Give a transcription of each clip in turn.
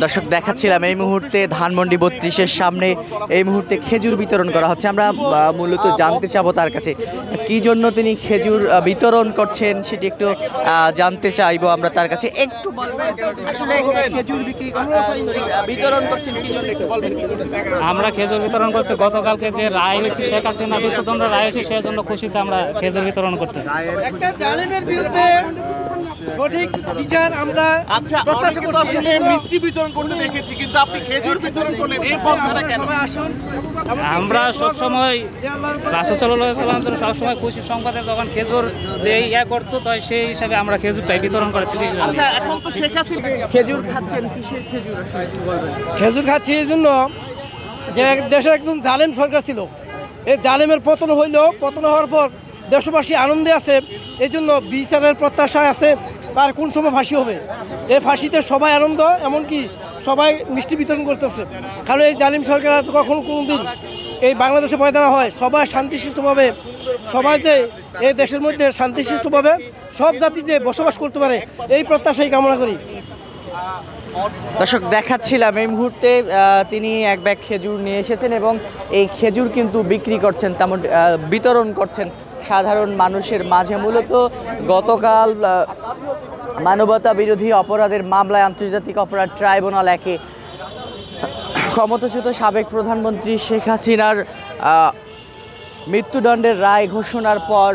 দর্শক দেখাচ্ছিলাম এই মুহূর্তে ধানমন্ডি ৩২-এর সামনে এই মুহূর্তে খেজুর বিতরণ করা হচ্ছে। আমরা মূলত জানতে চাবো তার কাছে কি জন্য তিনি খেজুর বিতরণ করছেন সেটি একটু জানতে চাইবো আমরা তার কাছে। একটু আসলে খেজুর বিতরণ করছেন কি জন্য একটু বলবেন? আমরা খেজুর বিতরণ করছি গতকালকে যে রায় হয়েছে শেখ হাসিনা মৃত্যুদণ্ড রায় হয়েছে সেই জন্য খুশিতে আমরা খেজুর বিতরণ করতেছি। একটা জালেমের বিরুদ্ধে সঠিক বিচার আমরা প্রত্যাশা করছি। মিষ্টি বিতরণ করতে দেখেছি কিন্তু আপনি খেজুর বিতরণ করলেন এই পথটা কেন? আসুন আমরা সবসময় রাসূল সাল্লাল্লাহু আলাইহি ওয়াসাল্লাম সবসময় খুশি সংবাদে যখন খেজুর করতো তো সেই হিসাবে আমরা খেজুরটাই বিতরণ করেছি। আচ্ছা, এখন তো শেখ হাসিনা খেজুর খাচ্ছেন, কিসের খেজুর আসলে একটু বলবেন? খেজুর খাচ্ছি এই জন্য যে দেশের একজন জালেম সরকার ছিল, এই জালেমের পতন হইল, পতন হওয়ার পর দেশবাসী আনন্দে আছে, এই জন্য বিচারের প্রত্যাশায় আছে তার কোন সময় ফাঁসি হবে। এই ফাঁসিতে সবাই আনন্দ, এমনকি সবাই মিষ্টি বিতরণ করতেছে। কারণ এই জালিম সরকার কখনো কোনো দিন এই বাংলাদেশে পয়দানা হয় সবাই শান্তিশিষ্টভাবে, সবাই যে এই দেশের মধ্যে শান্তিশিষ্টভাবে সব জাতি যে বসবাস করতে পারে এই প্রত্যাশাই কামনা করি। দর্শক দেখাচ্ছিলাম এই মুহূর্তে তিনি এক ব্যাগ খেজুর নিয়ে এসেছেন এবং এই খেজুর কিন্তু বিক্রি করছেন, তেমন বিতরণ করছেন সাধারণ মানুষের মাঝে। মূলত গতকাল মানবতা বিরোধী অপরাধের মামলায় আন্তর্জাতিক অপরাধ ট্রাইব্যুনাল একে ক্ষমতাচ্যুত সাবেক প্রধানমন্ত্রী শেখ হাসিনার মৃত্যুদণ্ডের রায় ঘোষণার পর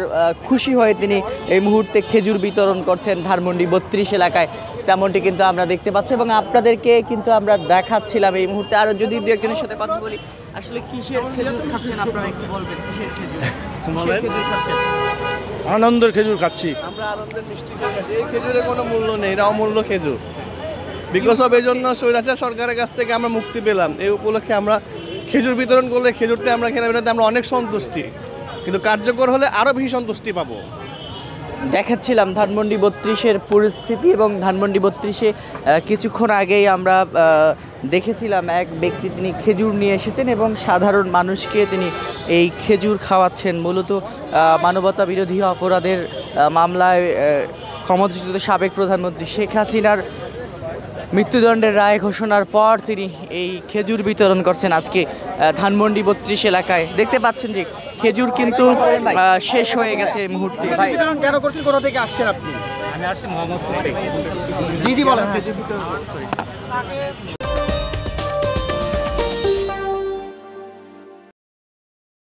খুশি হয়ে তিনি এই মুহূর্তে খেজুর বিতরণ করছেন ধানমন্ডি ৩২ এলাকায়, তেমনটি কিন্তু আমরা দেখতে পাচ্ছি এবং আপনাদেরকে কিন্তু আমরা দেখাচ্ছিলাম এই মুহূর্তে। আর যদি দু একজনের সাথে কথা বলি, আসলে কিসের খেজুর খাচ্ছেন আপনারা একটু বলবেন? কিসের খেজুর খাচ্ছেন? আনন্দের খেজুর খাচ্ছি। আমরা আনন্দের মিষ্টি খেয়ে খাচ্ছি। এই খেজুরের কোনো মূল্য নেই, এটা অমূল্য খেজুর। বিকজ অফ এই জন্য স্বৈরাচার সরকারের কাছ থেকে আমরা মুক্তি পেলাম। এই উপলক্ষে আমরা খেজুর বিতরণ করলে খেজুরটা আমরা খেলাম, এটাতে আমরা অনেক সন্তুষ্টি, কিন্তু কার্যকর হলে আরও বেশি সন্তুষ্টি পাবো। দেখাচ্ছিলাম ধানমন্ডি ৩২-এর পরিস্থিতি এবং ধানমন্ডি ৩২-এ কিছুক্ষণ আগেই আমরা দেখেছিলাম এক ব্যক্তি তিনি খেজুর নিয়ে এসেছেন এবং সাধারণ মানুষকে তিনি এই খেজুর খাওয়াচ্ছেন। মূলত মানবতা বিরোধী অপরাধের মামলায় ক্ষমতাচ্যুত সাবেক প্রধানমন্ত্রী শেখ হাসিনার মৃত্যুদণ্ডের রায় ঘোষণার পর তিনি এই খেজুর বিতরণ করছেন আজকে ধানমন্ডি ৩২ এলাকায়। দেখতে পাচ্ছেন যে খেজুর কিন্তু শেষ হয়ে গেছে এই মুহূর্তে। কেন করছেন, কোথা থেকে আসছেন আপনি? আমি আসছি মোহাম্মদপুর থেকে। জি জি বলেন।